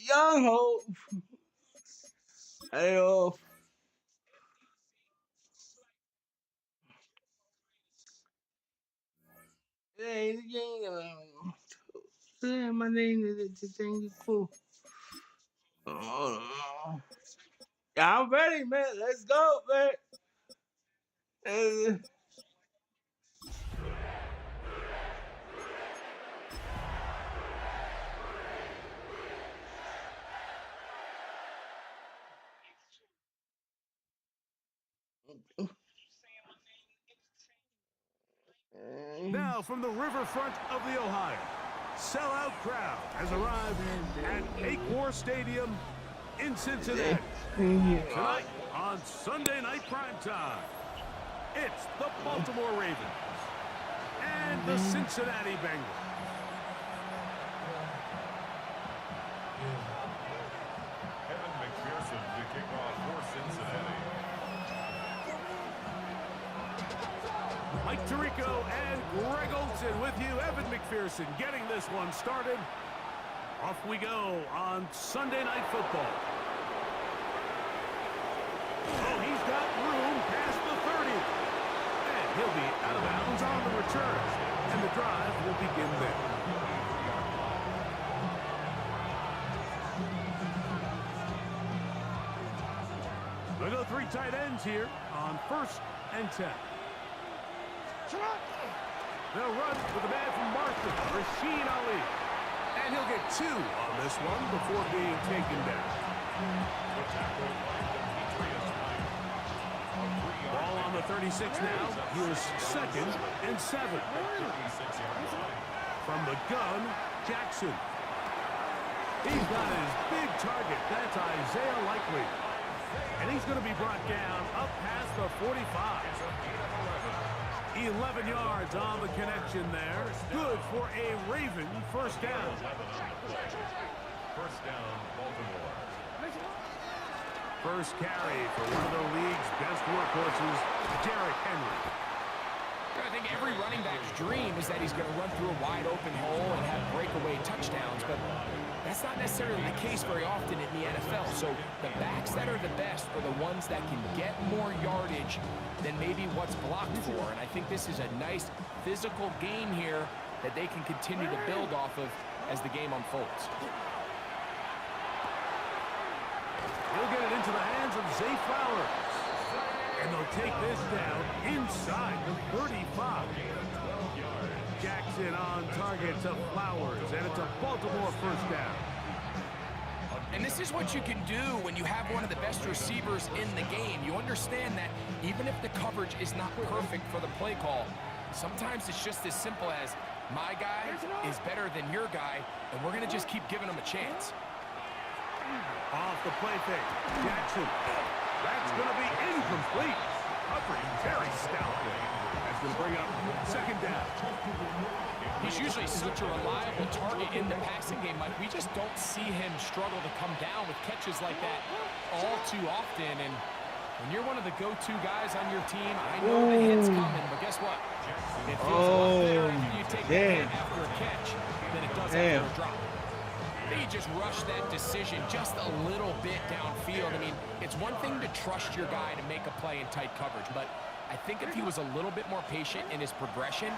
Young hope. Ayo. Hey, my name is the thing is cool. Oh, yeah, I'm ready, man. Let's go, man. Uh, Now from the riverfront of the Ohio, sellout crowd has arrived at Acor Stadium in Cincinnati. Tonight on Sunday Night Primetime, it's the Baltimore Ravens and the Cincinnati Bengals. Evan McPherson to kick off for Cincinnati. Mike Tirico and Greg Olson with you. Evan McPherson getting this one started. Off we go on Sunday Night Football. Oh, he's got room past the 30. And he'll be out of bounds on the return. And the drive will begin there. They'll go 3 tight ends here on 1st and 10. They'll run with the man from Marston, Rashid Ali. And he'll get 2 on this one before being taken down. Ball on the 36 now. Here's 2nd and 7. From the gun, Jackson. He's got his big target. That's Isaiah Likely. And he's going to be brought down up past the 45. 11 yards on the connection there. Good for a Raven first down. First down, Baltimore. First carry for one of the league's best workhorses, Derrick Henry. I think every running back's dream is that he's going to run through a wide open hole and have breakaway touchdowns, but that's not necessarily the case very often in the NFL. So the backs that are the best are the ones that can get more yardage than maybe what's blocked for. And I think this is a nice physical game here that they can continue to build off of as the game unfolds. He'll get it into the hands of Zay Flowers. And they'll take this down inside the 35. Jackson on target to Flowers, and it's a Baltimore first down. And this is what you can do when you have one of the best receivers in the game. You understand that even if the coverage is not perfect for the play call, sometimes it's just as simple as my guy is better than your guy, and we're going to just keep giving him a chance. Off the play fake, Jackson. That's going to be incomplete. Covering very stoutly. That's going to bring up 2nd down. He's usually such a reliable target in the passing game, Mike. We just don't see him struggle to come down with catches like that all too often. And when you're one of the go-to guys on your team, I know the hit's coming, but guess what? It feels a lot better after you take the hit after a catch than it does after a drop. They just rushed that decision just a little bit downfield. I mean, it's one thing to trust your guy to make a play in tight coverage, but I think if he was a little bit more patient in his progression,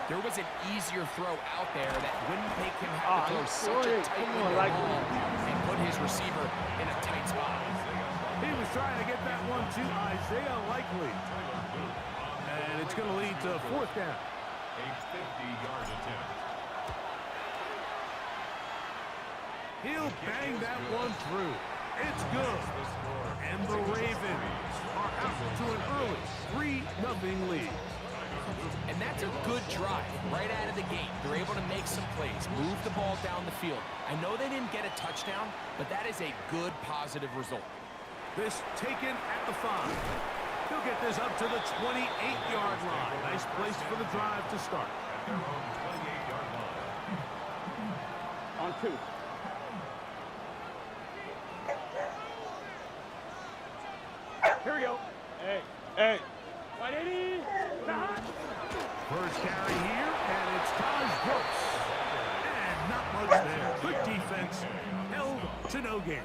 there was an easier throw out there that wouldn't make him have to throw such a tight ball and put his receiver in a tight spot. He was trying to get that one to Isaiah Likely. And it's going to lead to 4th down. A 50-yard attempt. He'll bang that one through. It's good. And the Ravens are out to an early 3-0 lead. And that's a good drive right out of the gate. They're able to make some plays, move the ball down the field. I know they didn't get a touchdown, but that is a good, positive result. This taken at the 5. He'll get this up to the 28-yard line. Nice place for the drive to start. At their own 28-yard line. On 2. Here we go. Hey. First carry here, and it's Taj Brooks. And not much there. Good defense, held to no gain.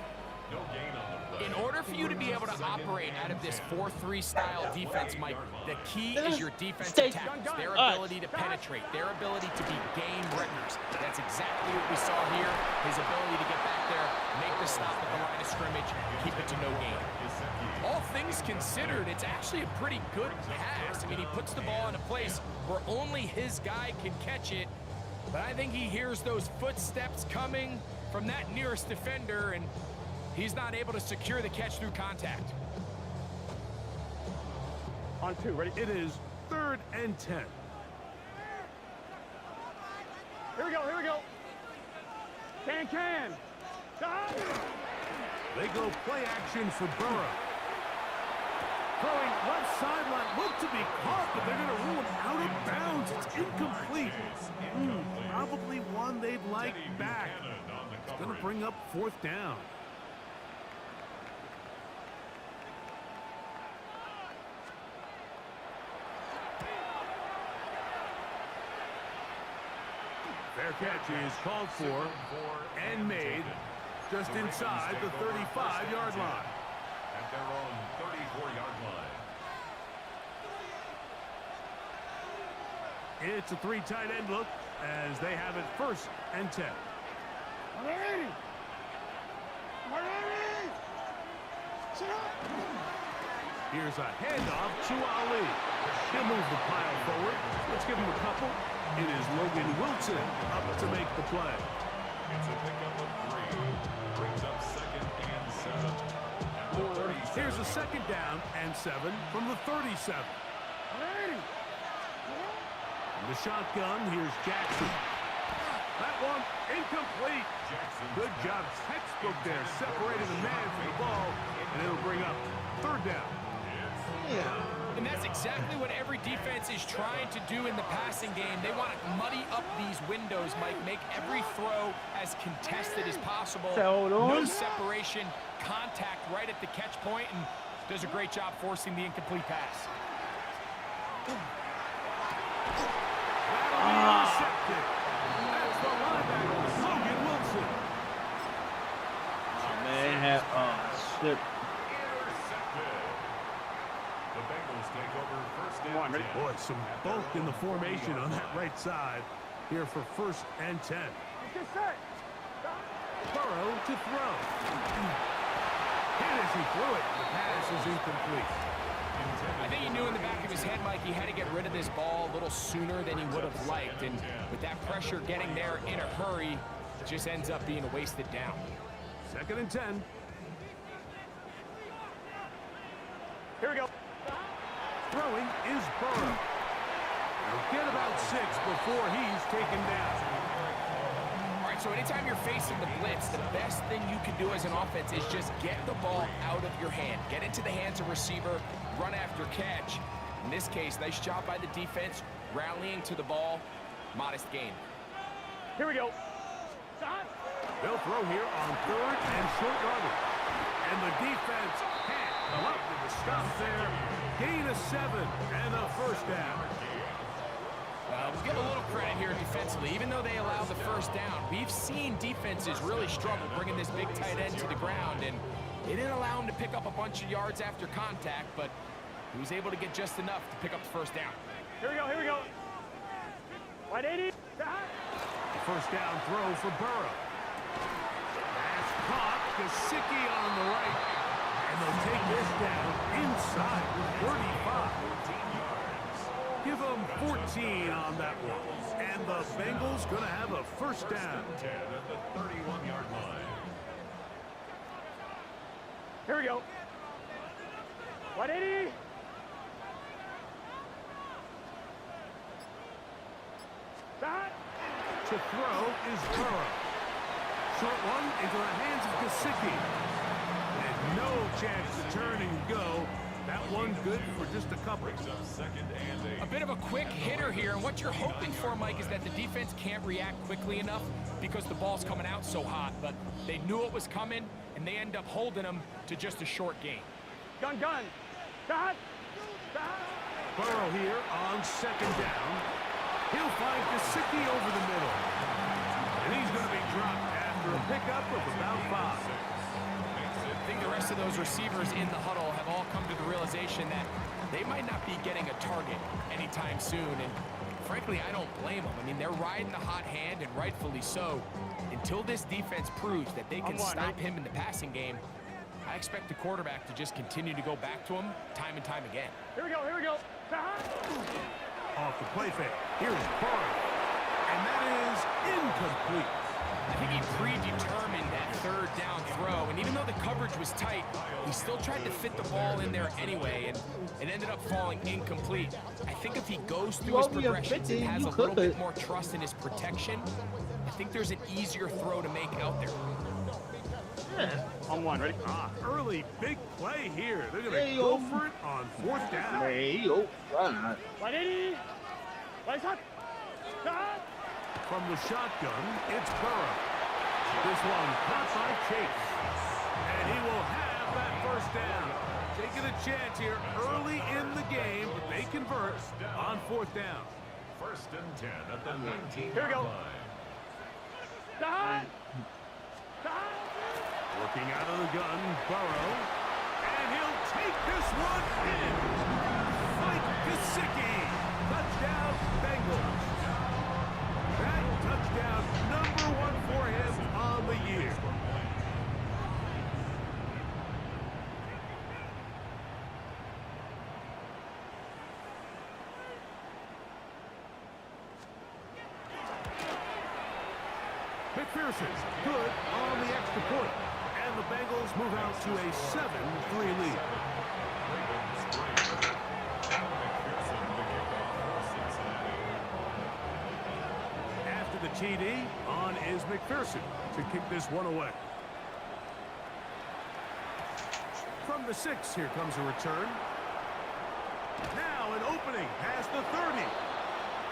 No gain on the play. In order for you to be able to operate out of this 4-3 style defense, Mike, the key is your defensive tackles, their ability to penetrate, their ability to be game breakers. That's exactly what we saw here. His ability to get back there, make the stop at the line of scrimmage, keep it to no gain. All things considered, it's actually a pretty good pass. I mean, he puts the ball in a place where only his guy can catch it, but I think he hears those footsteps coming from that nearest defender, and he's not able to secure the catch through contact. On 2, ready? It is 3rd and 10. Here we go. Can. Stop. They go play action for Burrow. Throwing left sideline, looked to be caught, but they're going to rule him out of bounds. It's incomplete. Probably one they'd like back. It's going to bring up 4th down. Fair catch is called for and made just inside the 35-yard line. At their own 34-yard line. It's a 3 tight end look as they have it 1st and 10. Here's a handoff to Ali. He'll move the pile forward. Let's give him a couple. It is Logan Wilson up to make the play. It's a pickup of 3. Brings up 2nd and 7. At the 37. Here's a 2nd down and 7 from the 37. In the shotgun, here's Jackson. That one incomplete. Good job, textbook there, separating the man from the ball, and it'll bring up 3rd down. And that's exactly what every defense is trying to do in the passing game. They want to muddy up these windows, Mike, make every throw as contested as possible. No separation, contact right at the catch point, and does a great job forcing the incomplete pass. That'll be intercepted. That's the linebacker, Logan Wilson. Man, shit. The Bengals take over 1st and 10. Boy, some bulk in the formation on that right side here for 1st and 10. Burrow to throw. Hit as he threw it. The pass is incomplete. I think he knew in the back of his head, Mike, he had to get rid of this ball a little sooner than he would have liked. And with that pressure getting there in a hurry, it just ends up being a wasted down. 2nd and 10. Here we go. Throwing is Burrow. He'll get about 6 before he's taken down. All right, so anytime you're facing the blitz, the best thing you can do as an offense is just get the ball out of your hand. Get into the hands of receiver, run after catch. In this case, nice job by the defense, rallying to the ball, modest gain. Here we go. They'll throw here on 3rd and short yardage. And the defense can't come up with the stop there. Gain of 7 and a 1st down. We'll give a little credit here defensively. Even though they allowed the 1st down, we've seen defenses really struggle bringing this big tight end to the ground, and they didn't allow him to pick up a bunch of yards after contact, but he was able to get just enough to pick up the 1st down. Here we go. 180. The 1st down throw for Burrow. Pass caught. Gesicki on the right. And they'll take this down inside the 35. Give them 14 on that one. And the Bengals going to have a 1st down. 10 at the 31-yard line. Here we go. 180. To throw is Burrow. Short one into the hands of Gesicki. And no chance to turn and go. That one good for just a couple. Brings up 2nd and 8. A bit of a quick hitter here, and what you're hoping for, Mike, is that the defense can't react quickly enough because the ball's coming out so hot, but they knew it was coming, and they end up holding them to just a short gain. Gun. Stop. Burrow here on second down. He'll find Gesicki over the middle. And he's going to be dropped after a pickup of about 5. I think the rest of those receivers in the huddle have all come to the realization that they might not be getting a target anytime soon. And frankly, I don't blame them. I mean, they're riding the hot hand, and rightfully so. Until this defense proves that they can stop him in the passing game, I expect the quarterback to just continue to go back to him time and time again. Here we go, here we go. Off the play fake. Here's Burrow. And that is incomplete. I think he predetermined that third down throw, and even though the coverage was tight, he still tried to fit the ball in there anyway, and it ended up falling incomplete. I think if he goes through his progressions and has a little bit more trust in his protection, I think there's an easier throw to make out there. On one, ready? Early big play here. They're going to go for it on 4th down. Wide 80. Wide shot. From the shotgun, it's Burrow. This one caught by Chase. And he will have that first down. Taking a chance here early in the game, but they convert on 4th down. 1st and 10 at the 19. Here we go. Looking out of the gun, Burrow. And he'll take this one in. Mike Gesicki. Touchdown, Bengals. That touchdown, #1 for him on the year. McPherson, good on the extra point. And the Bengals move out to a 7-3 lead. After the TD, on is McPherson to kick this one away. From the 6, here comes a return. Now an opening past the 30.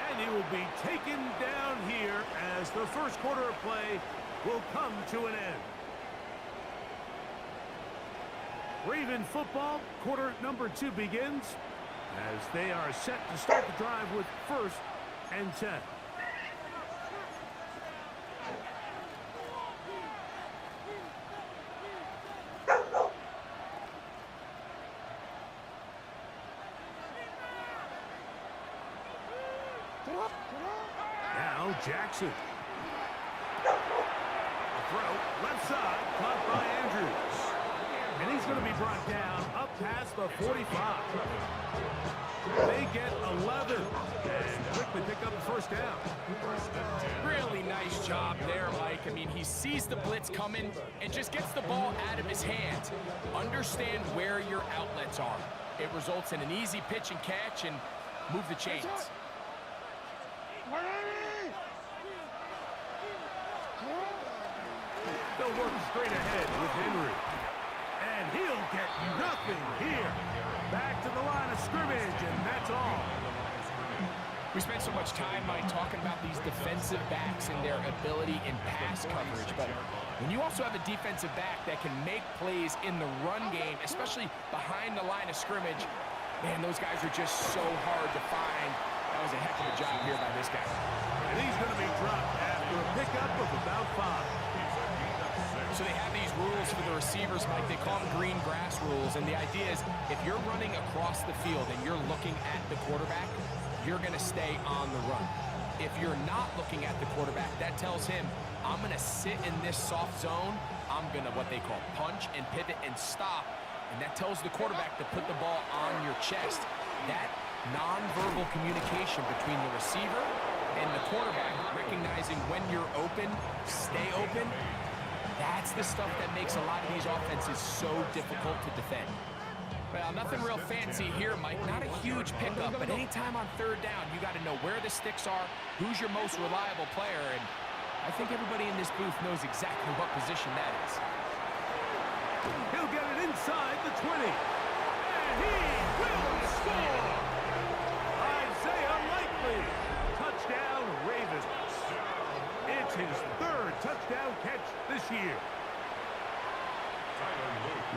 And he will be taken down here as the first quarter of play will come to an end. Raven football, quarter number 2 begins as they are set to start the drive with 1st and 10. Now Jackson. A throw, left side, caught by Andrews. And he's going to be brought down up past the 45. They get 11 and quickly pick up the first down. Really nice job there, Mike. I mean, he sees the blitz coming and just gets the ball out of his hands. Understand where your outlets are. It results in an easy pitch and catch and move the chains. They'll work straight ahead with Henry. And he'll get nothing here. Back to the line of scrimmage, and that's all. We spent so much time, Mike, talking about these defensive backs and their ability in pass coverage. But when you also have a defensive back that can make plays in the run game, especially behind the line of scrimmage, man, those guys are just so hard to find. That was a heck of a job here by this guy. And he's going to be dropped after a pickup of about 5. So they have these rules for the receivers, Mike. They call them green grass rules. And the idea is if you're running across the field and you're looking at the quarterback, you're going to stay on the run. If you're not looking at the quarterback, that tells him, I'm going to sit in this soft zone. I'm going to what they call punch and pivot and stop. And that tells the quarterback to put the ball on your chest. That nonverbal communication between the receiver and the quarterback, recognizing when you're open, stay open, that's the stuff that makes a lot of these offenses so difficult to defend. Well, nothing real fancy here, Mike. Not a huge pickup, but anytime on 3rd down, you got to know where the sticks are, who's your most reliable player, and I think everybody in this booth knows exactly what position that is. He'll get it inside the 20. And he will score! Isaiah Likely. Touchdown, Ravens. It's his 3rd touchdown catch this year.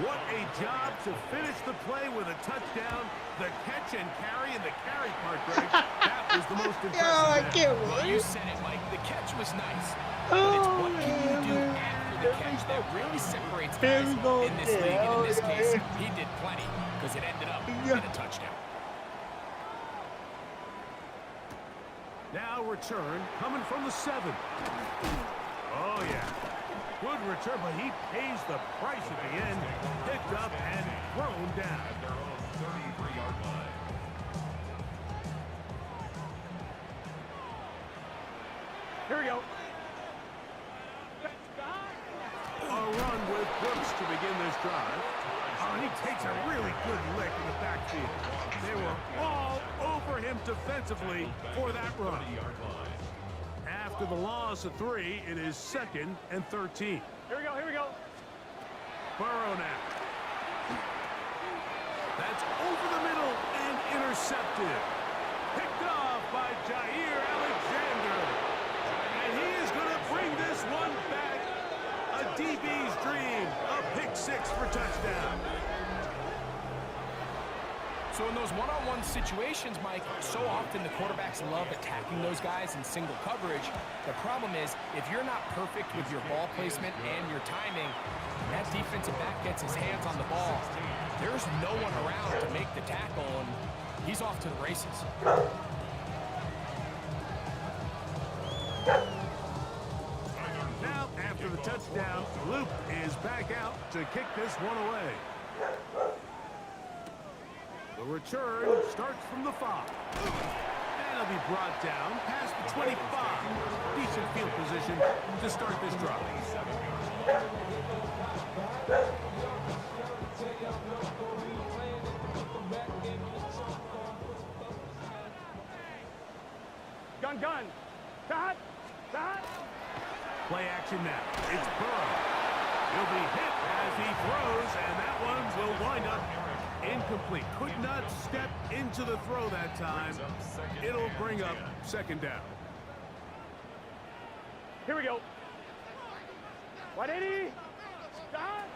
What a job to finish the play with a touchdown. The catch and carry, and the carry part, Greg, that was the most impressive. I can't Well, believe you it. said it, Mike. The catch was nice. But Oh, it's what can you do man. after the catch that really separates Here guys we go in this again. league. And Oh, in this yeah. case, he did plenty because it ended up in a touchdown. Now return coming from the 7. Oh, yeah. Good return, but he pays the price at the end. Picked up and thrown down. At their own 33-yard line. Here we go. A run with Brooks to begin this drive. Oh, and he takes a really good lick in the backfield. They were all over him defensively for that run. After the loss of 3, it is 2nd and 13. Here we go. Here we go. Burrow now. That's over the middle and intercepted. Picked off by Jair Alexander. And he is going to bring this one back. A DB's dream. A pick 6 for touchdown. So in those one-on-one situations, Mike, so often the quarterbacks love attacking those guys in single coverage. The problem is, if you're not perfect with your ball placement and your timing, that defensive back gets his hands on the ball. There's no one around to make the tackle, and he's off to the races. Now, after the touchdown, Luke is back out to kick this one away. The return starts from the 5. And it'll be brought down past the 25. Decent field position to start this drive. Gun, gun. Dot. Dot. Play action now. It's Burrow. He'll be hit as he throws, and that one will wind up incomplete. Could not step into the throw that time. It'll bring up 2nd down. Here we go. 180. Dot.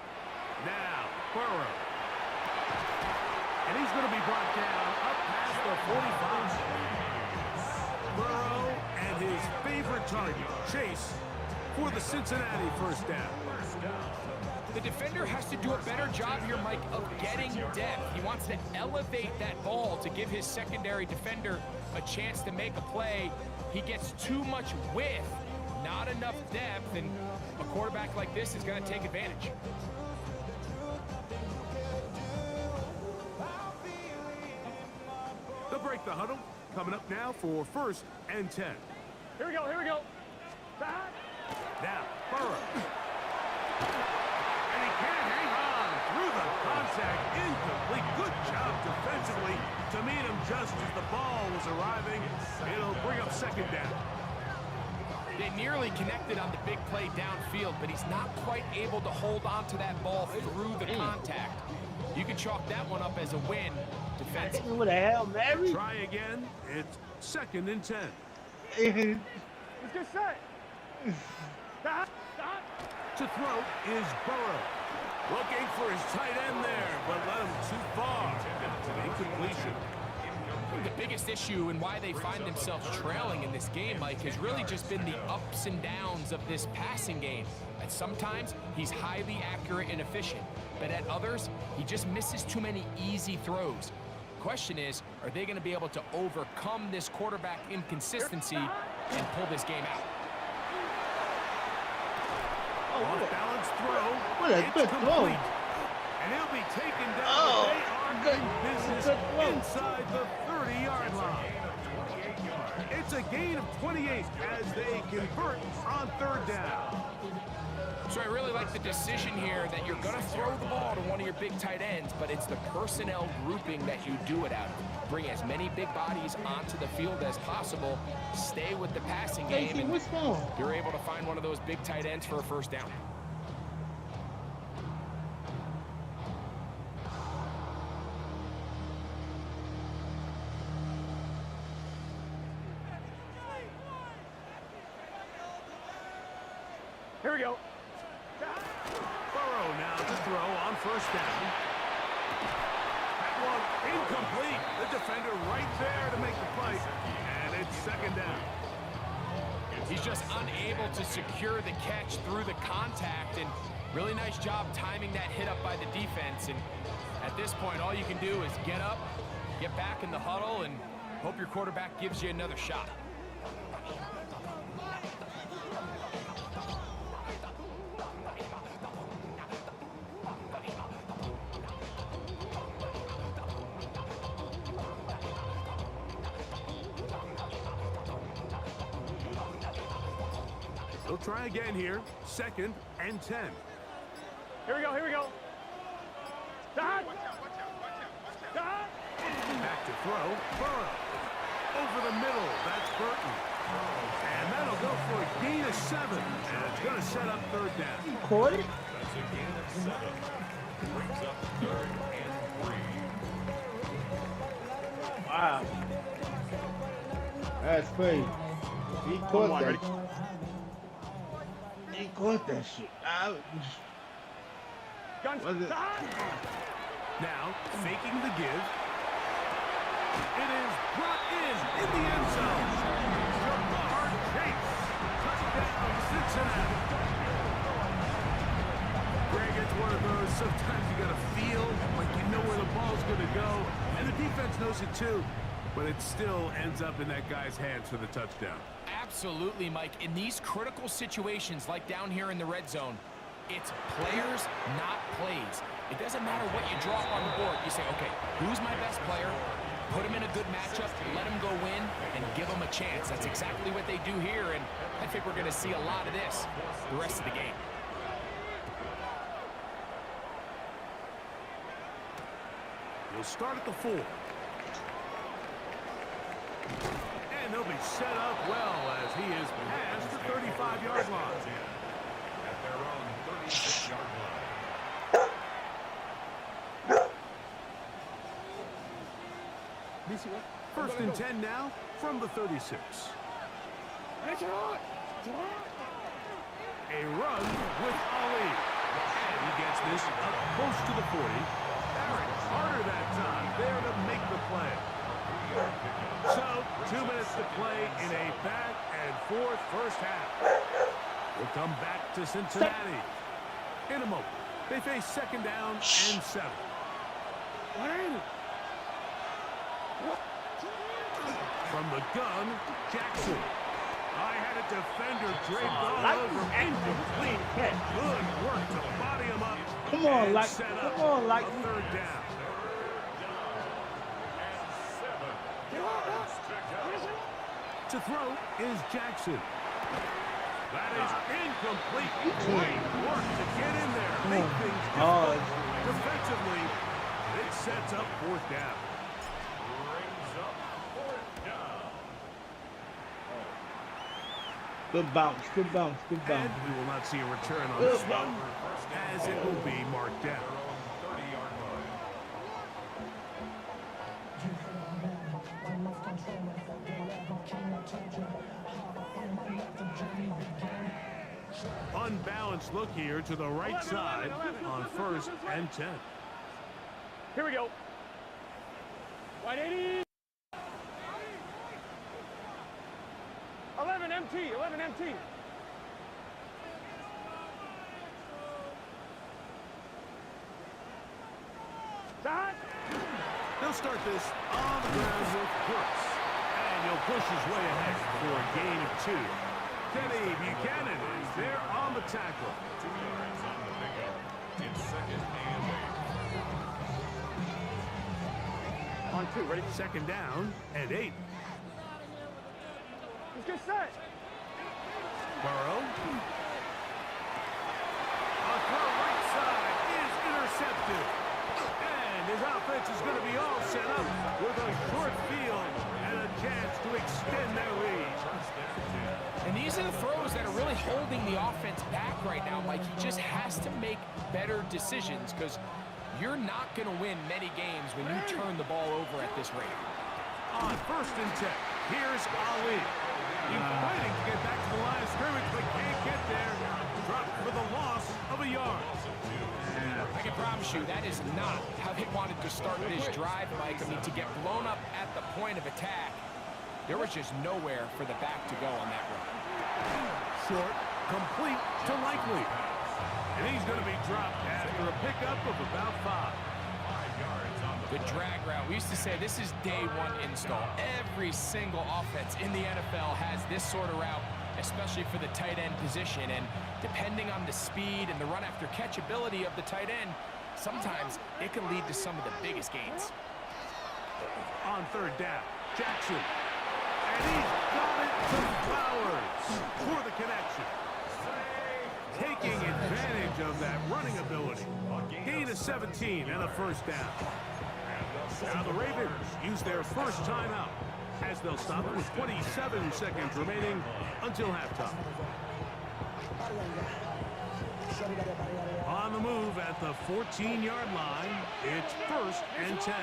Now, Burrow. And he's going to be brought down up past the 45. Burrow and his favorite target, Chase, for the Cincinnati first down. The defender has to do a better job here, Mike, of getting depth. He wants to elevate that ball to give his secondary defender a chance to make a play. He gets too much width, not enough depth, and a quarterback like this is going to take advantage. They'll break the huddle. Coming up now for 1st and 10. Here we go. Here we go. Dot. Now, Burrow. And he can't hang on through the contact. Incomplete. Good job defensively to meet him just as the ball was arriving. It'll bring up 2nd down. They nearly connected on the big play downfield, but he's not quite able to hold on to that ball through the contact. You can chalk that one up as a win defensively. What the hell, Mary? Try again. It's 2nd and 10. Let's get set. Dot. Dot. To throw is Burrow. Looking for his tight end there, but let him too far. Incompletion. The biggest issue and why they find themselves trailing in this game, Mike, has really just been the ups and downs of this passing game. At sometimes, he's highly accurate and efficient, but at others, he just misses too many easy throws. Question is, are they going to be able to overcome this quarterback inconsistency and pull this game out? Off-balance throw. What a It's good throw. complete. And he'll be taken down. Oh, They are good- in business good throw. inside the 30-yard line. It's a gain of 28 as they convert on 3rd down. So I really like the decision here that you're going to throw the ball to one of your big tight ends, but it's the personnel grouping that you do it out of. Bring as many big bodies onto the field as possible. Stay with the passing game. Casey, And what's wrong? you're able to find one of those big tight ends for a 1st down. Here we go. Burrow Burrow now to throw on first down. That one incomplete. The defender right there to make the play. And it's second down. He's just unable to secure the catch through the contact, and really nice job timing that hit up by the defense. And at this point, all you can do is get up, get back in the huddle, and hope your quarterback gives you another shot. They'll try again here. 2nd and 10. Here we go, here we go. Dot! Dot! Back to throw. Burrow. Over the middle. That's Burton. And that'll go for a gain of 7. And it's going to set up 3rd down. Caught it? That's a gain of 7. Brings up 3rd and 3. Wow. That's crazy. He caught that. He caught that shit. Guns, Was it? dot! Now, faking the give. It is brought in the end zone. Jamar Chase. Touchdown, Cincinnati. Greg, it's one of those, sometimes you got to feel like you know where the ball's going to go. And the defense knows it too. But it still ends up in that guy's hands for the touchdown. Absolutely, Mike. In these critical situations, like down here in the red zone, it's players, not plays. It doesn't matter what you draw up on the board. You say, okay, who's my best player? Put him in a good matchup, let him go win, and give him a chance. That's exactly what they do here, and I think we're going to see a lot of this the rest of the game. He'll start at the 4. And they'll be set up well as he is past the 35-yard line. At their own 36-yard line. First and 10 now from the 36. A run with Ali. And he gets this up close to the 40. Barrett harder that time. There to make the play. So, 2 minutes to play in a back and forth first half. We'll come back to Cincinnati. In a moment, they face 2nd down and 7. From the gun, Jackson. I had a defender draped all over him. Incomplete. Good work to body him up. Come on, and like, set up come on, like. a 3rd down. To throw is Jackson. That is incomplete. Great work to get in there. Make things difficult. Defensively, it sets up 4th down. Brings up 4th down. Good bounce, good bounce, good And bounce. we will not see a return on this one, as it will be marked down. 30-yard line. Unbalanced look here to the right side on 1st and 10. Here we go. 180. 11 MT, 11 MT. Dot! He'll start this on the ground with Brooks. And he'll push his way ahead for a gain of 2. Kenny Buchanan is there on the tackle. 2 yards on the pickup. It's 2nd and 8. On 2, ready? 2nd down and 8. Let's get set. Burrow. A throw right side is intercepted. And his offense is going to be all set up with a short field and a chance to extend their lead. And these are the throws that are really holding the offense back right now. Like, he just has to make better decisions because you're not going to win many games when you turn the ball over at this rate. On 1st and 10, here's Ali. He's fighting to get back to the line of scrimmage, but can't get there. dropped for the loss of a yard. I can promise you that is not how they wanted to start this drive, Mike. I mean, to get blown up at the point of attack, there was just nowhere for the back to go on that run. Short, complete to Likely. And he's going to be dropped after a pickup of about 5. The drag route. We used to say this is day one install. Every single offense in the NFL has this sort of route, especially for the tight end position. And depending on the speed and the run after catch ability of the tight end, sometimes it can lead to some of the biggest gains. On third down, Jackson. And he's got it to Flowers for the connection. Taking advantage of that running ability. Gain of 17 and a first down. Now the Ravens use their first timeout as they'll stop it with 27 seconds remaining until halftime. On the move at the 14-yard line, it's 1st and 10.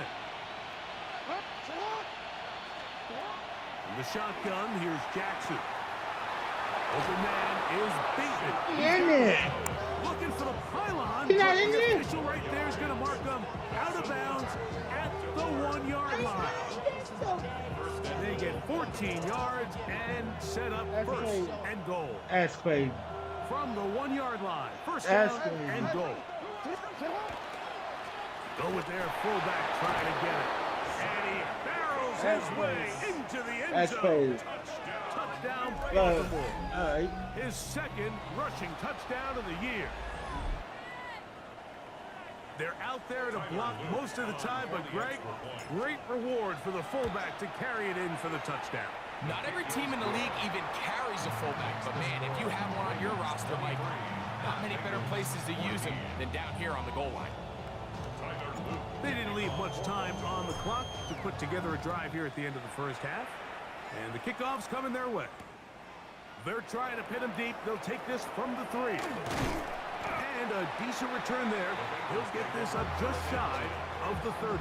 From the shotgun, here's Jackson. Open man is Bateman. Looking for the pylon. The official right there is going to mark them out of bounds at the 1-yard line. They get 14 yards and set up 1st and goal. That's crazy. From the 1-yard line, 1st down and goal. Go with their fullback trying to get it. And he barrels his way into the end zone. That's crazy. Touchdown, Baltimore. All right. His second rushing touchdown of the year. They're out there to block most of the time, but Greg, great reward for the fullback to carry it in for the touchdown. Not every team in the league even carries a fullback, but man, if you have one on your roster, Mike, not many better places to use him than down here on the goal line. They didn't leave much time on the clock to put together a drive here at the end of the first half. And the kickoff's coming their way. They're trying to pin him deep. They'll take this from the 3. And a decent return there. He'll get this up just shy of the 30.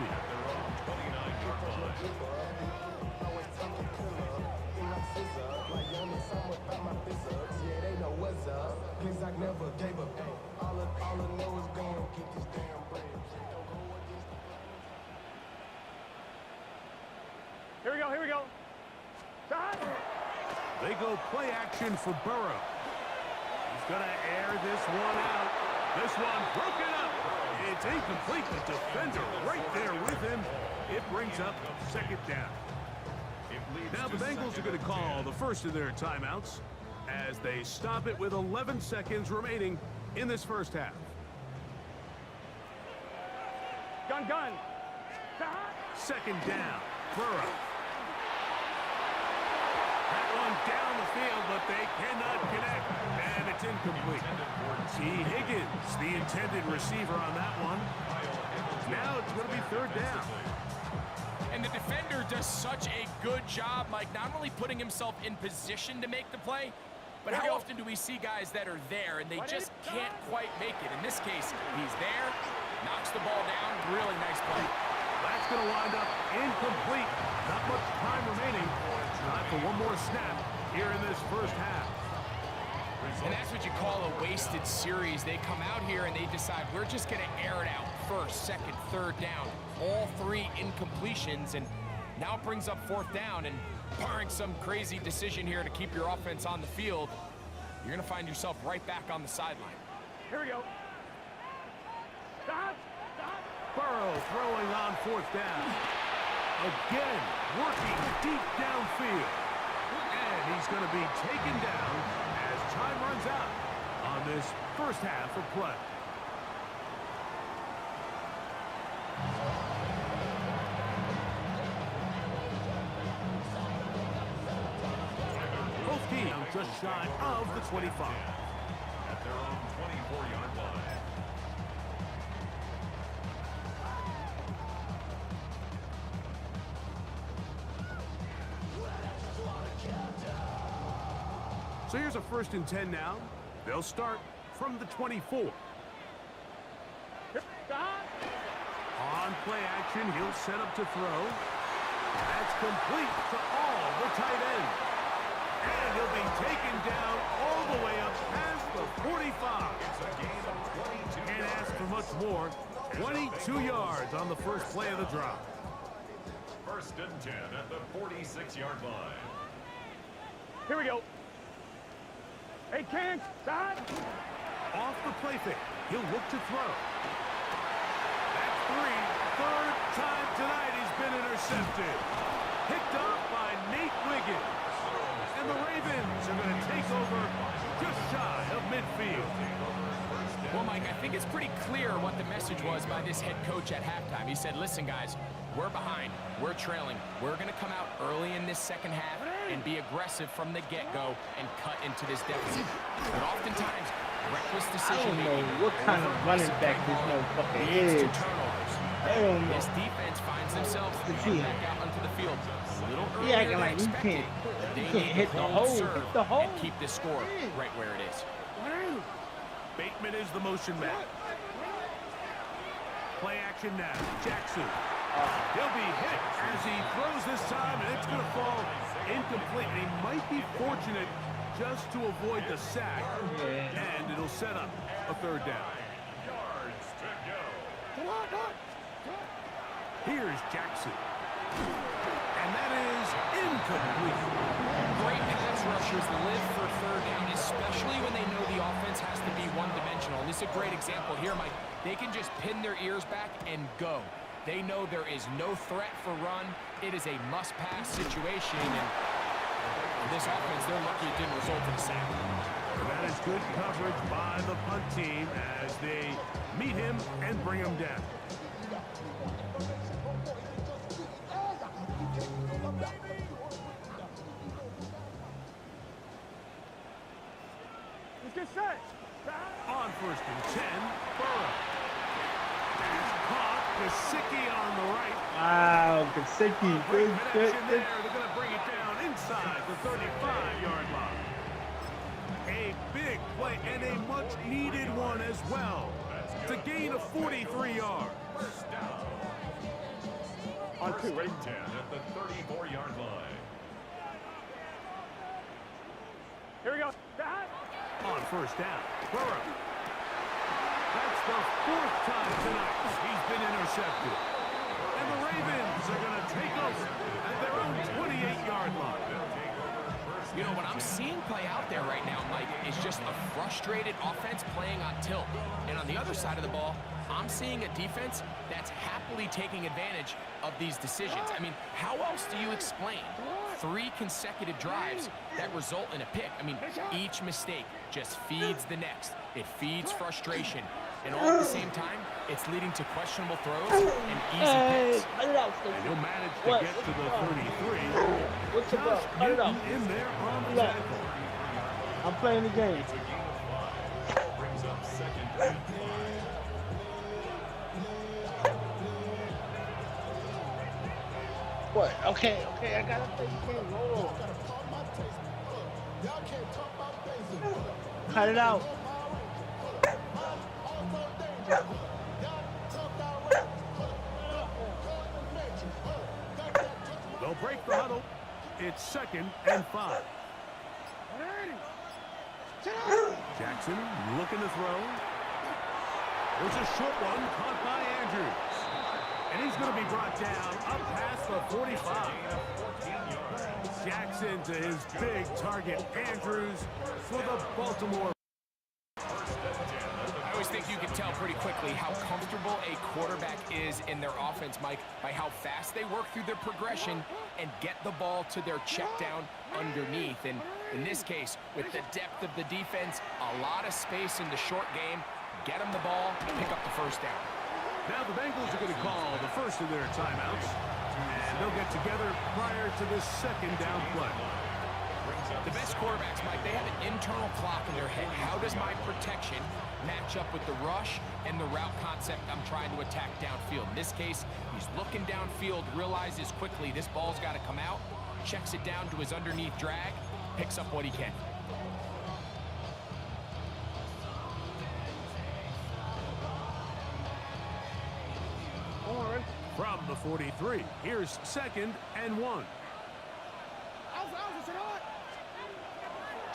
Here we go, here we go. They go play action for Burrow. He's going to air this one out. This one broken up. It's incomplete. The defender right there with him. It brings up 2nd down. Now the Bengals are going to call the first of their timeouts as they stop it with 11 seconds remaining in this first half. Gun. 2nd down. Burrow. That one down the field, but they cannot connect. And it's incomplete. T. Higgins, the intended receiver on that one. Now it's going to be 3rd down. And the defender does such a good job, Mike, not only putting himself in position to make the play, but how often do we see guys that are there and they just can't quite make it? In this case, he's there, knocks the ball down, really nice play. That's going to wind up incomplete. Not much time remaining. Time for one more snap here in this first half. And that's what you call a wasted series. They come out here and they decide we're just going to air it out. 1st, 2nd, 3rd down. All 3 incompletions, and now it brings up 4th down. And barring some crazy decision here to keep your offense on the field, you're going to find yourself right back on the sideline. Here we go. Burrow throwing on 4th down. Again, working deep downfield. And he's going to be taken down as time runs out on this first half of play. Both teams just shy of the 25. At their own 24-yard line. So here's a 1st and 10 now. They'll start from the 24. On play action, he'll set up to throw. That's complete to all the tight ends. And he'll be taken down all the way up past the 45. Can't ask for much more. 22 yards on the first play of the drive. 1st and 10 at the 46-yard line. Here we go. Hey, Ken, side. Off the play fake. He'll look to throw. That's 3. Third time tonight he's been intercepted. Picked off by Nate Wiggins. And the Ravens are going to take over just shy of midfield. Well, Mike, I think it's pretty clear what the message was by this head coach at halftime. He said, listen, guys, we're behind. We're trailing. We're going to come out early in this second half and be aggressive from the get-go and cut into this deficit. But oftentimes, reckless I decision don't know what kind of running back this motherfucker leads to is. turnovers. I don't know. This defense finds themselves see. back out onto the field a little He earlier acting than like he expected. can't. They He need can't hit to the hold hole. serve Hit the hole. and keep the score right where it is. Bateman is the motion man. Play action now. Jackson. He'll be hit as he throws this time, and it's going to fall incomplete. And he might be fortunate just to avoid the sack, and it'll set up a 3rd down. Yards to go. Here's Jackson. And that is incomplete. Great pass rushers live for 3rd down, especially when they know the offense has to be one-dimensional. And this is a great example here, Mike. They can just pin their ears back and go. They know there is no threat for run. It is a must-pass situation, and this offense, they're lucky it didn't result in a sack. And that is good coverage by the punt team as they meet him and bring him down. Let's get set. On 1st and 10, Burrow. Pass caught. Gesicki on the right. Wow, Gesicki. Great Good, connection good. there. They're going to bring it down inside the 35-yard line. A big play and a much-needed one as well to gain of 43 yards. On 2, ready? 10 at the 34-yard line. Here we go. Side. On 1st down, Burrow. That's the 4th time tonight he's been intercepted. And the Ravens are going to take over at their own 28-yard line. You know, what I'm seeing play out there right now, Mike, is just a frustrated offense playing on tilt. And on the other side of the ball, I'm seeing a defense that's happily taking advantage of these decisions. I mean, how else do you explain 3 consecutive drives that result in a pick? I mean, each mistake just feeds the next. It feeds frustration. And all at the same time, it's leading to questionable throws and easy picks. Cut it out, And he'll manage to What? get to the 33. What's the ball? Josh Cut it out. Newton in there on the Yeah. tackle. I'm playing the game. Brings up 2nd and 10. What? Okay, I gotta play the game. Hold on. Cut it out. They'll break the huddle. It's 2nd and 5. Jackson looking to throw. There's a short one caught by Andrews. And he's going to be brought down up past the 45. Jackson to his big target, Andrews, for the Baltimore. I always think you can tell pretty quickly how comfortable a quarterback is in their offense, Mike, by how fast they work through their progression and get the ball to their check down underneath. And in this case, with the depth of the defense, a lot of space in the short game, get them the ball, pick up the 1st down. Now the Bengals are going to call the first of their timeouts, and they'll get together prior to this 2nd down play. The best quarterbacks, Mike, they have an internal clock in their head. How does my protection match up with the rush and the route concept I'm trying to attack downfield? In this case, he's looking downfield, realizes quickly this ball's got to come out, checks it down to his underneath drag, picks up what he can. From the 43, here's 2nd and 1.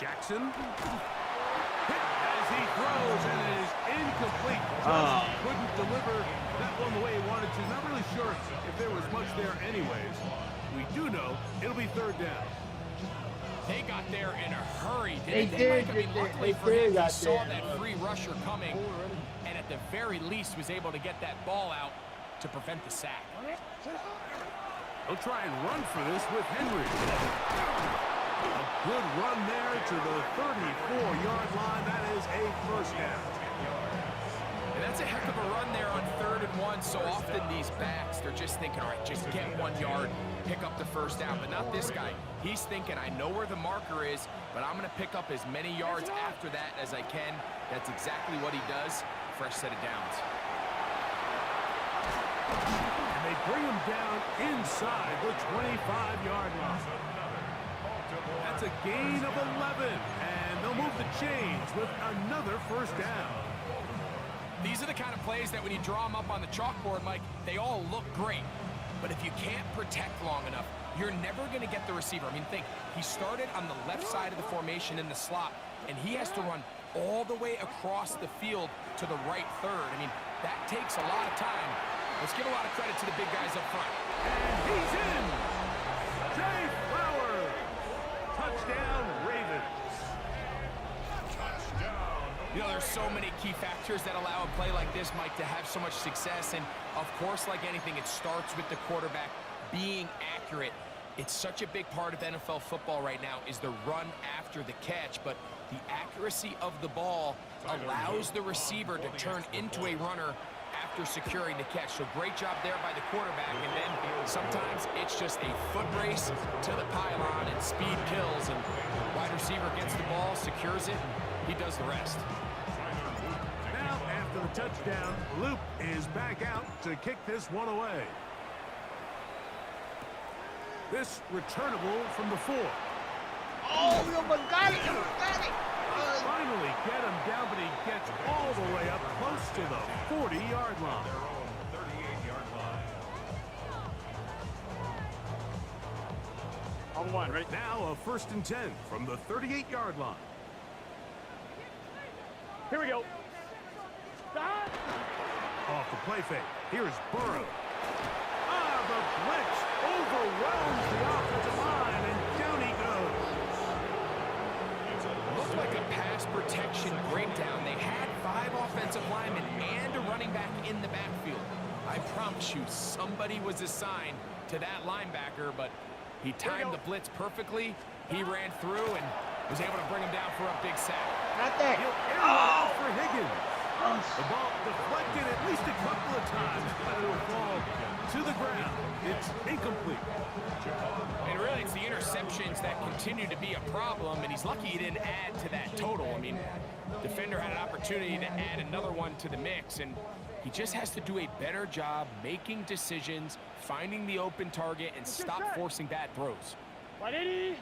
Jackson hit he throws, and it is incomplete. Just couldn't deliver that one the way he wanted to. Not really sure if there was much there anyways. We do know it'll be third down. They got there in a hurry, They didn't did. Mike? I mean, luckily They for him, he got saw there. that free rusher coming, and at the very least was able to get that ball out to prevent the sack. They'll try and run for this with Henry. A good run there to the 34-yard line. That is a first down. And that's a heck of a run there on 3rd and 1. So often these backs, they're just thinking, all right, just get 1 yard, pick up the first down. But not this guy. He's thinking, I know where the marker is, but I'm going to pick up as many yards after that as I can. That's exactly what he does. Fresh set of downs. And they bring him down inside the 25-yard line. That's a gain of 11, and they'll move the chains with another first down. These are the kind of plays that when you draw them up on the chalkboard, Mike, they all look great. But if you can't protect long enough, you're never going to get the receiver. I mean, think, he started on the left side of the formation in the slot, and he has to run all the way across the field to the right third. I mean, that takes a lot of time. Let's give a lot of credit to the big guys up front. And he's in! Jay Flowers! Touchdown, Ravens! You know, there's so many key factors that allow a play like this, Mike, to have so much success. And, of course, like anything, it starts with the quarterback being accurate. It's such a big part of NFL football right now is the run after the catch. But the accuracy of the ball allows the receiver to turn into a runner after securing the catch. So great job there by the quarterback. And then sometimes it's just a foot race to the pylon and speed kills. And wide receiver gets the ball, secures it, he does the rest. Now, after the touchdown, Loop is back out to kick this one away. This returnable from the 4. Oh, you almost got it. You almost got it. Finally get him down, but he gets all the way up close to the 40-yard line. Their own 38-yard line. On one, ready? Now a 1st and 10 from the 38-yard line. Here we go. Stop. Off the play fake. Here's Burrow. The blitz overwhelms the offensive line, and down he goes. Looked like a pass protection breakdown. They had 5 offensive linemen and a running back in the backfield. I promise you, somebody was assigned to that linebacker, but he timed the blitz perfectly. He ran through and was able to bring him down for a big sack. Not that. He'll air it out for Higgins. The ball deflected at least a couple of times, but it will fall to the ground. It's incomplete. And really, it's the interceptions that continue to be a problem, and he's lucky he didn't add to that total. I mean, defender had an opportunity to add another one to the mix, and he just has to do a better job making decisions, finding the open target, and stop forcing bad throws. 180.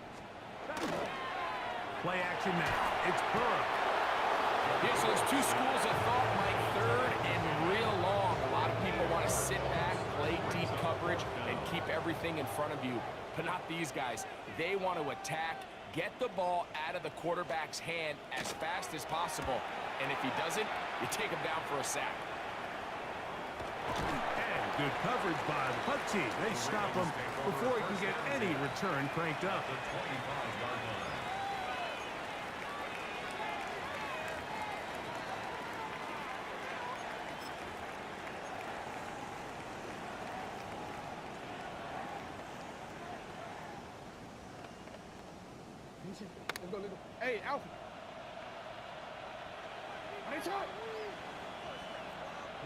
Play action now. It's Burrow. Yeah, so there's 2 schools of thought, Mike. 3rd and real long. A lot of people want to sit back, play deep coverage, and keep everything in front of you. But not these guys. They want to attack, get the ball out of the quarterback's hand as fast as possible. And if he doesn't, you take him down for a sack. And good coverage by the punt team. They stop him before he can get any return cranked up. The 25-yard line. Let's go. Hey, Alfie.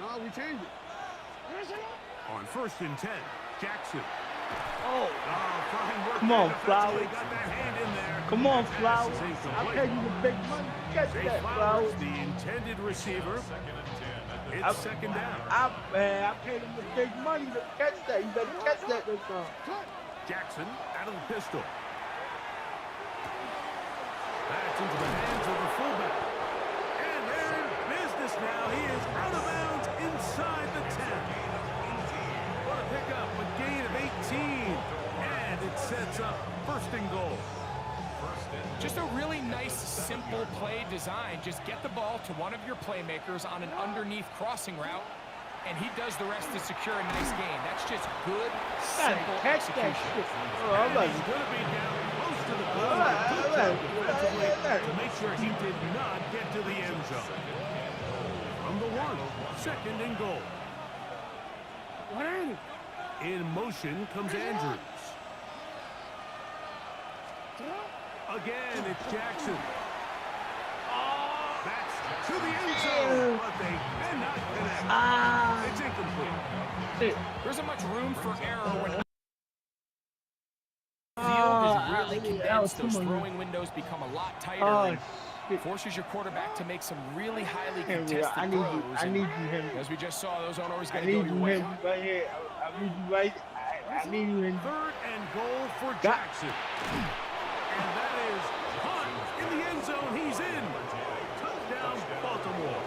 No, we changed it. On 1st and 10, Jackson. Oh, Fine work. Come on, there. Flowers. Defensively got that hand in there. come on, Pass Flowers. is I'll incomplete. pay you the big money. Catch Jay that, Flowers, Flowers. the intended receiver. 2nd and 10 at the It's 2nd down. I paid him the big money to catch that. You better catch that this time. Jackson out of the pistol. That's into the hands of the fullback. And they're in business now. He is out of bounds inside the 10. What a pickup, a gain of 18. And it sets up 1st and goal. Just a really nice, simple play design. Just get the ball to one of your playmakers on an underneath crossing route, and he does the rest to secure a nice gain. That's just good, simple Catch that execution. shit. Oh, I'm And like, he's going to be down close to the goal line. Good job defensively to make sure he did not get to the end zone. From the 1, 2nd and goal. In motion comes Andrews. Again, it's Jackson. That's to the end zone, but they cannot connect. It's incomplete. There isn't much room for error when the field is really condensed. Those throwing windows become a lot tighter. And forces your quarterback to make some really highly contested throws. I need you, Henry. As we just saw, those aren't always I going need to go you, your way. Henry, right here. I need you right. I need you, Henry. 3rd and goal for Jackson. And that is punt in the end zone. He's in. Touchdown, Baltimore.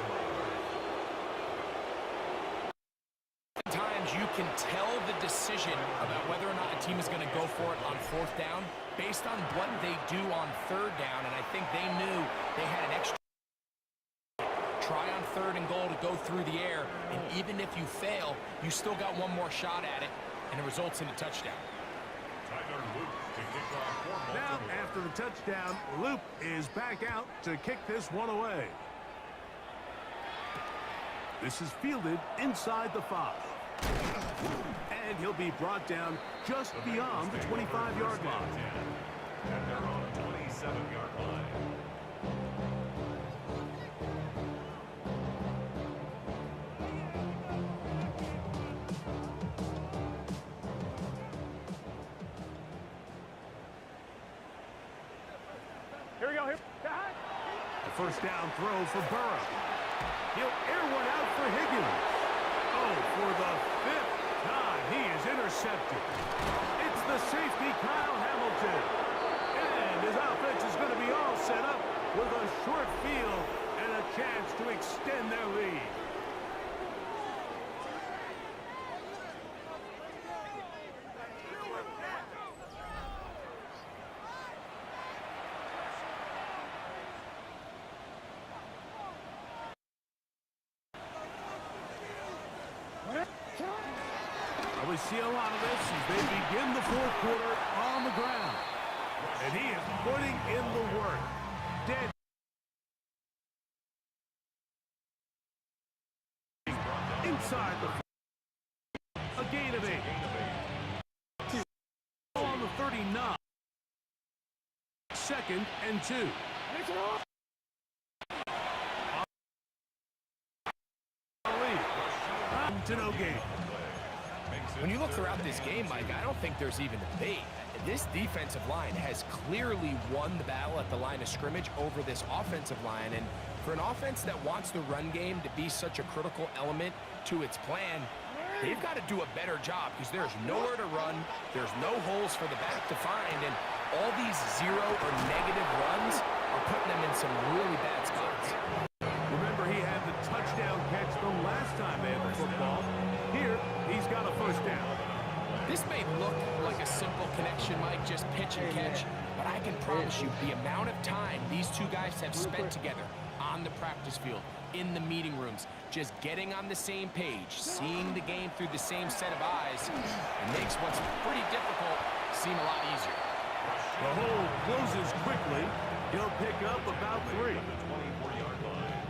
Sometimes you can tell the decision about whether or not a team is going to go for it on 4th down based on what they do on 3rd down, and I think they knew they had an extra try on 3rd and goal to go through the air, and even if you fail, you still got one more shot at it, and it results in a touchdown. Now, after the touchdown, Loop is back out to kick this one away. This is fielded inside the 5. And he'll be brought down just beyond the 25-yard line. At their own 27-yard line. Here we go. Here. A first down throw for Burrow. He'll air one out for Higgins. Oh, for the 5th time, he is intercepted. It's the safety, Kyle Hamilton. And his offense is going to be all set up with a short field and a chance to extend their lead. We see a lot of this as they begin the 4th quarter on the ground. And he is putting in the work. Dead. Inside the a gain of 8. On the 39. 2nd and 2. To no gain. When you look throughout this game, Mike, I don't think there's even debate. This defensive line has clearly won the battle at the line of scrimmage over this offensive line. And for an offense that wants the run game to be such a critical element to its plan, they've got to do a better job because there's nowhere to run. There's no holes for the back to find. And all these 0 or negative runs are putting them in some really bad spots. Remember, he had the touchdown catch the last time they had the football. Here, he's got a first down. This may look like a simple connection, Mike, just pitch and catch, but I can promise you the amount of time these two guys have spent together on the practice field, in the meeting rooms, just getting on the same page, seeing the game through the same set of eyes, it makes what's pretty difficult seem a lot easier. The hole closes quickly. He'll pick up about 3. The 24-yard line.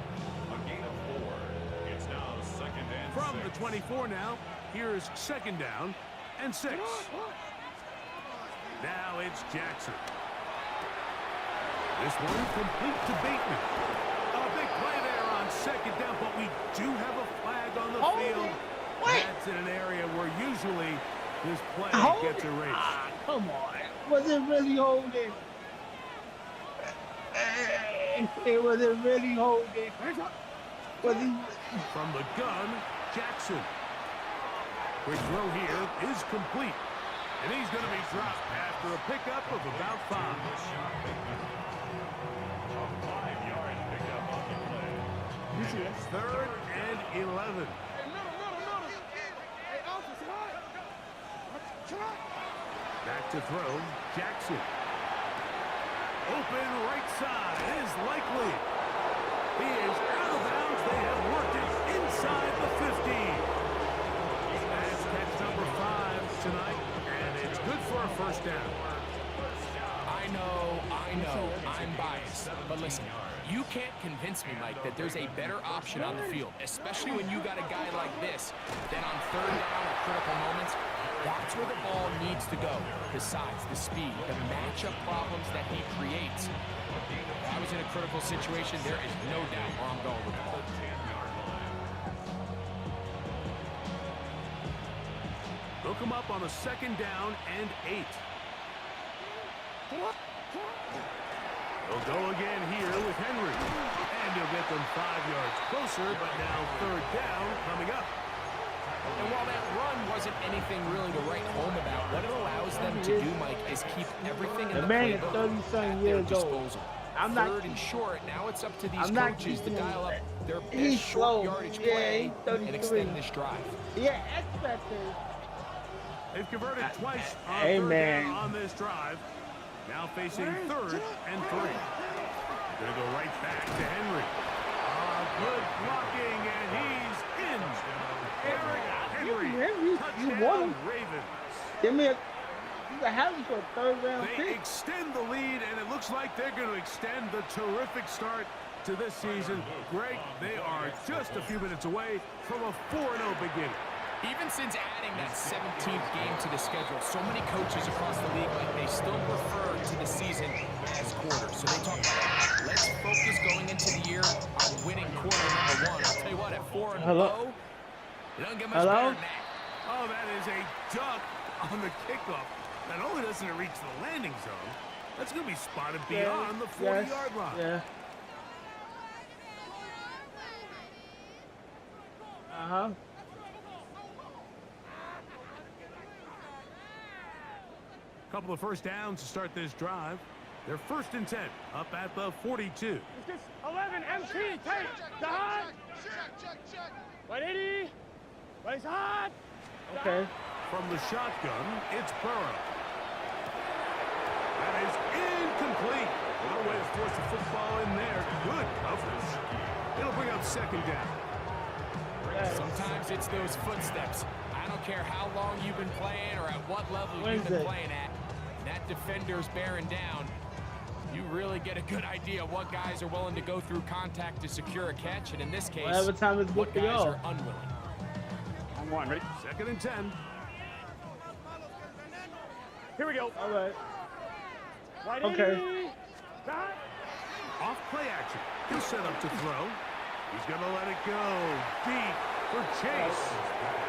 A gain of 4. It's now 2nd and 6. From the 24 now, here's 2nd down and 6. Now it's Jackson. This one complete to Bateman. A big play there on 2nd down, but we do have a flag on the field. That's in an area where usually this play gets erased. Come on. Was it really holding? It wasn't really holding. Was he? From the gun, Jackson. Quick throw here is complete. And he's going to be dropped after a pickup of about 5. A 5-yard pickup on the play. 3rd and 11. Back to throw, Jackson. Open right side is likely. He is out of bounds. They have worked it inside the 15. That's catch number 5 tonight, and it's good for a first down. I know, I'm biased, but listen, you can't convince me, Mike, that there's a better option on the field, especially when you got a guy like this, that on third down at critical moments, that's where the ball needs to go. The size, the speed, the matchup problems that he creates. If I was in a critical situation, there is no doubt where I'm going with the ball. Hook him up on a second down and 8. He'll go again here with Henry. And he'll get them 5 yards closer, but now third down coming up. And while that run wasn't anything really to write home about, what it allows them to do, Mike, is keep everything in the man is playbook 30-something at their years old. disposal. I'm not- Third and short, now it's up to these I'm not coaches to keeping him. dial up their He's best short slow. yardage Yeah, play he's and 33. extend this drive. Yeah, expected. They've converted twice on Hey, third man. down on this drive. Now facing third and 3. Gonna go right back to Henry. Good blocking, and he's in. Eric Henry, You touchdown won him. Ravens. Give me a. You can have him for a third round They pick. extend the lead, and it looks like they're going to extend the terrific start to this season. Greg, they are just a few minutes away from a 4-0 beginning. Even since adding that 17th game to the schedule, so many coaches across the league, like, they still refer to the season as quarters. So they talk about, let's focus going into the year on winning quarter number 1. I'll tell you what, at 4-0, Hello? it doesn't get much Hello? better than that. Oh, that is a duck on the kickoff. Not only doesn't it reach the landing zone, that's going to be spotted beyond the 40-yard line. Yeah. Uh-huh. Couple of first downs to start this drive. They're 1st and 10, up at the 42. It's just 11 MT. Take. Dot. Check. 180. Right side. Okay. From the shotgun, it's Burrow. That is incomplete. No way to force the football in there. Good coverage. It'll bring up second down. Sometimes it's those footsteps. I don't care how long you've been playing or at what level you've been Wednesday. playing at. That defender's bearing down. You really get a good idea of what guys are willing to go through contact to secure a catch, and in this case, Whatever time it's what good for guys y'all. are unwilling. On 1, ready? 2nd and 10. Here we go. All right. 180. Okay. Dot. Off play action. He'll set up to throw. He's going to let it go. Deep for Chase.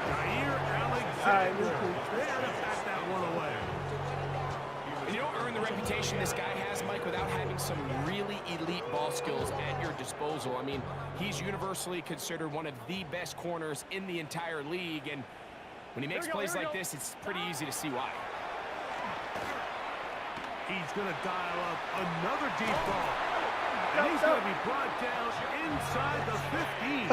Jair Alexander. There to bat that one away. And you don't earn the reputation this guy has, Mike, without having some really elite ball skills at your disposal. I mean, he's universally considered one of the best corners in the entire league, and when he makes plays like this, it's pretty easy to see why. He's going to dial up another deep ball. And he's going to be brought down inside the 15.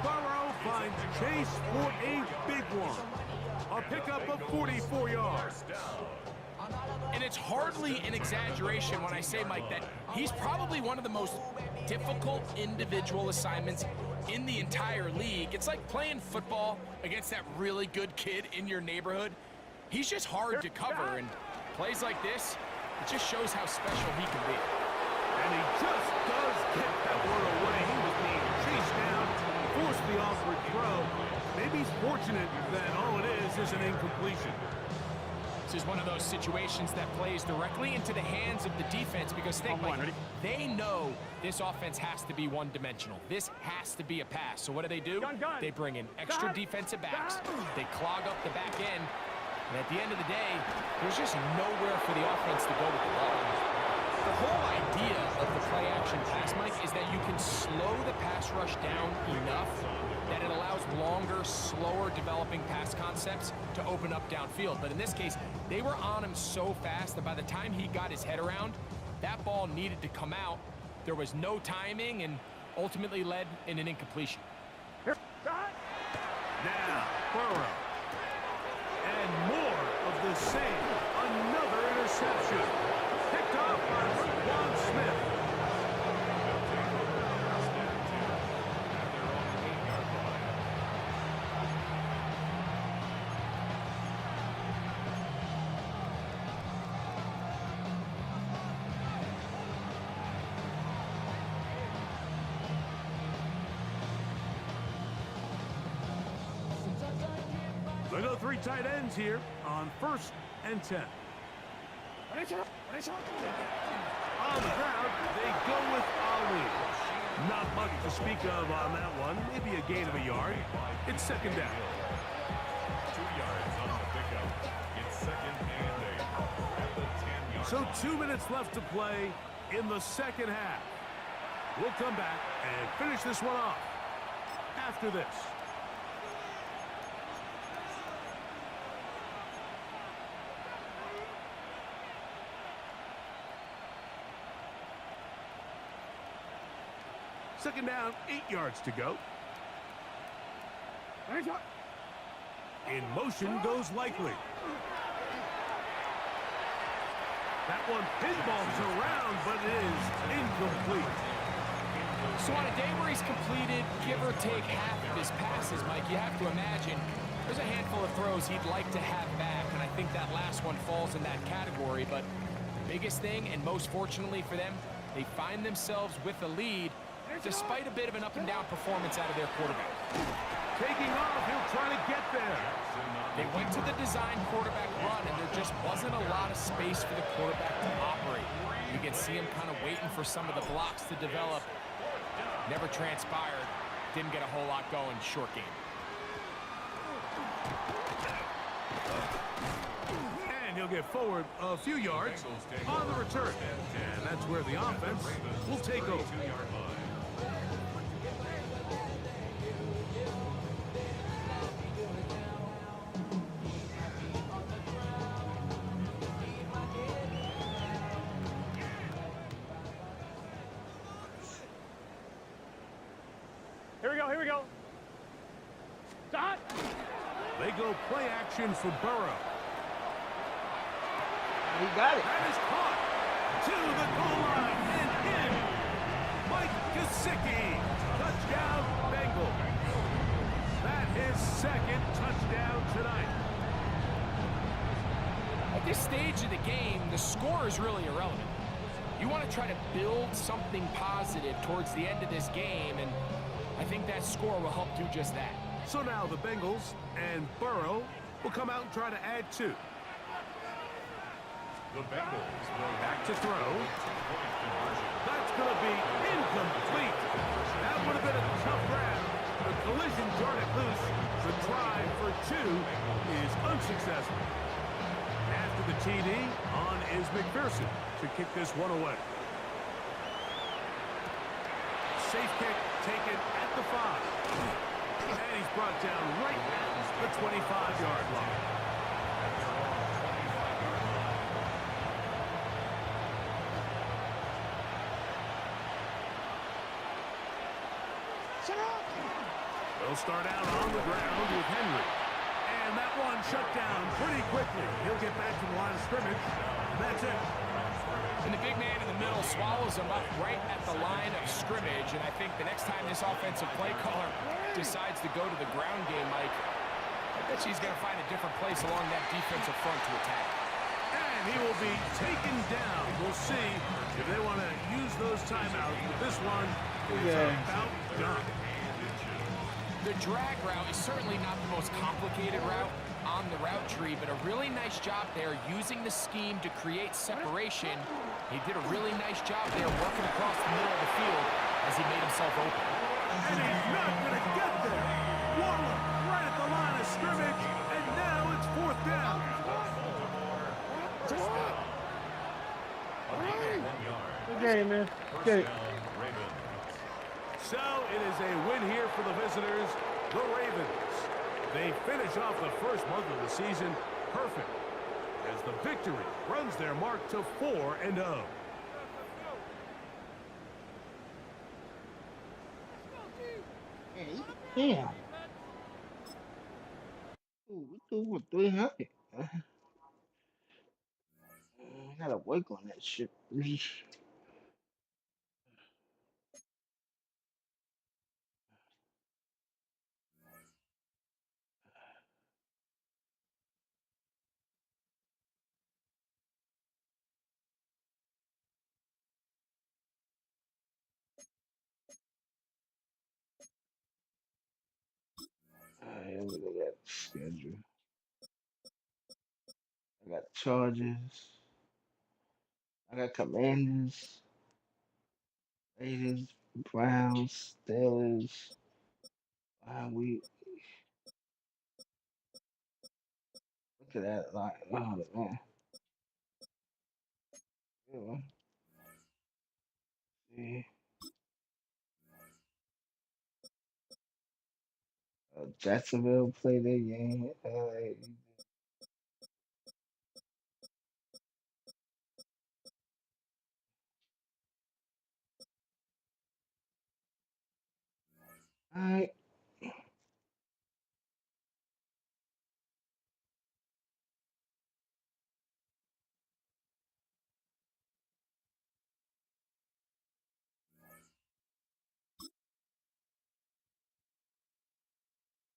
Burrow finds Chase for a big one. A pickup of 44 yards. And it's hardly an exaggeration when I say, Mike, that he's probably one of the most difficult individual assignments in the entire league. It's like playing football against that really good kid in your neighborhood. He's just hard to cover, and plays like this, it just shows how special he can be. And he just does get that one away. He was being chased down, forced the awkward throw. Maybe he's fortunate that all it is an incompletion. This is one of those situations that plays directly into the hands of the defense because they know this offense has to be one-dimensional. This has to be a pass. So what do? Gun. They bring in extra defensive backs. They clog up the back end. And at the end of the day, there's just nowhere for the offense to go with the ball. The whole idea of the play-action pass, Mike, is that you can slow the pass rush down enough that it allows longer, slower developing pass concepts to open up downfield. But in this case, they were on him so fast that by the time he got his head around, that ball needed to come out. There was no timing and ultimately led in an incompletion. Dot. Now, Burrow. And more of the same. Another interception. Picked off by They go 3 tight ends here on 1st and 10. On the ground, they go with Ali. Not much to speak of on that one. Maybe a gain of a yard. It's 2nd down. 2 yards on the pickup. It's 2nd and 8 at the 10-yard So line. 2 minutes left to play in the 2nd half. We'll come back and finish this one off after this. Second down, 8 yards to go. In motion goes Likely. That one pinballs around, but it is incomplete. So on a day where he's completed, give or take half of his passes, Mike, you have to imagine there's a handful of throws he'd like to have back, and I think that last one falls in that category. But the biggest thing, and most fortunately for them, they find themselves with a lead despite a bit of an up-and-down performance out of their quarterback. Taking off, he'll try to get there. They went to the design quarterback run, and there just wasn't a lot of space for the quarterback to operate. You can see him kind of waiting for some of the blocks to develop. Never transpired. Didn't get a whole lot going. Short game. And he'll get forward a few yards on the return. And that's where the offense will take over. 2-yard line. Here we go. Stop. They go play action for Burrow. He got it. That is caught to the goal line and in. Mike Gesicki, touchdown Bengals. That is 2nd touchdown tonight. At this stage of the game, the score is really irrelevant. You want to try to build something positive towards the end of this game, and I think that score will help do just that. So now the Bengals and Burrow will come out and try to add 2. The Bengals will Back to throw. point conversion. That's going to be incomplete. That would have been a tough grab. The collision jarred it loose. The try for 2 is unsuccessful. After the TD, on is McPherson to kick this one away. Safe kick taken at the 5. And he's brought down right at the 25-yard line. They'll start out on the ground with Henry. And that one shut down pretty quickly. He'll get back to the line of scrimmage. And that's it. And the big man in the middle swallows him up right at the line of scrimmage. And I think the next time this offensive play caller decides to go to the ground game, Mike, I bet she's going to find a different place along that defensive front to attack. And he will be taken down. We'll see if they want to use those timeouts. But this one is about done. The drag route is certainly not the most complicated route on the route tree, but a really nice job there using the scheme to create separation. He did a really nice job there working across the middle of the field as he made himself open. And he's not going to get there. Waller right at the line of scrimmage, and now it's 4th down. Good game, man. Good. So it is a win here for the visitors, the Ravens. They finish off the first month of the season perfect as the victory runs their mark to 4-0. Damn. Ooh, we threw for 300. Gotta work on that shit. Let me look at the schedule. Chargers. I got Commanders, Raiders, Browns, Steelers. Wow, we look at that. Like, oh man. Yeah, see, Jacksonville play their game. All right.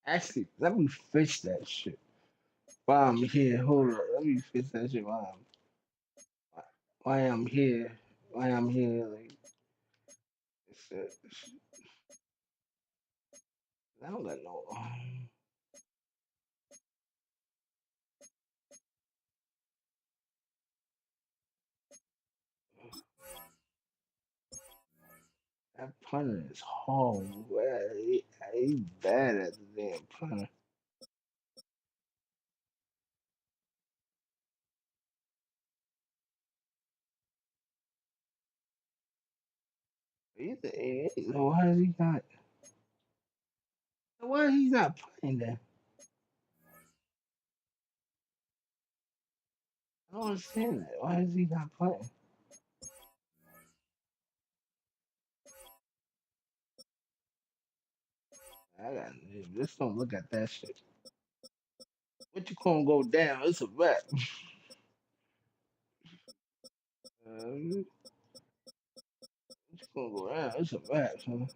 Actually, let me fix that shit. While I'm here, hold up. Let me fix that shit why I'm here. Why I'm here. Like, I don't got no. That punter is horrible. He's bad at the damn punter. He's an idiot. So why is he not? Why he's not playing that? I don't understand that. Why is he not playing? I got just don't look at that shit. What you gonna go down? It's a wrap. What you gonna go down? It's a wrap, son.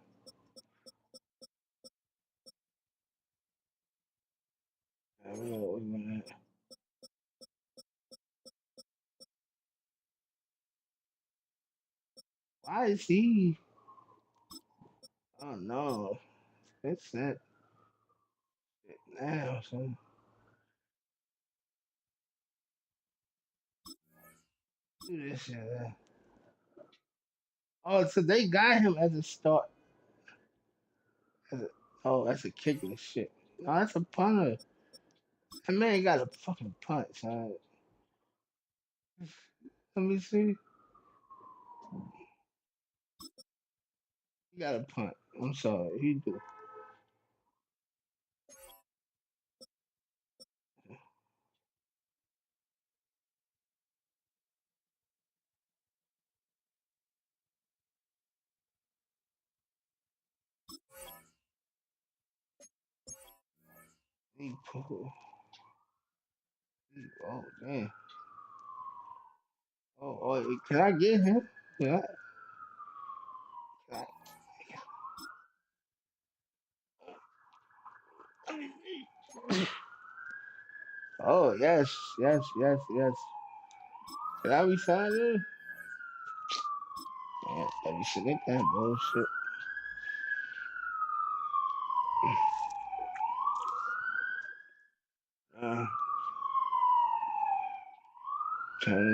I don't know what's going on. Why is he? Oh no, it's that shit now, son. Do this shit. Oh, so they got him as a start. As a, oh, that's a kicking shit. No, that's a punter. That man got a fucking punt, son. Let me see. He got a punt. I'm sorry, he do. He pull. Oh damn. Can I get him? Can I, can Oh yes, yes, yes, yes. Can I resign him? Yeah, you should make that bullshit. Uh, trying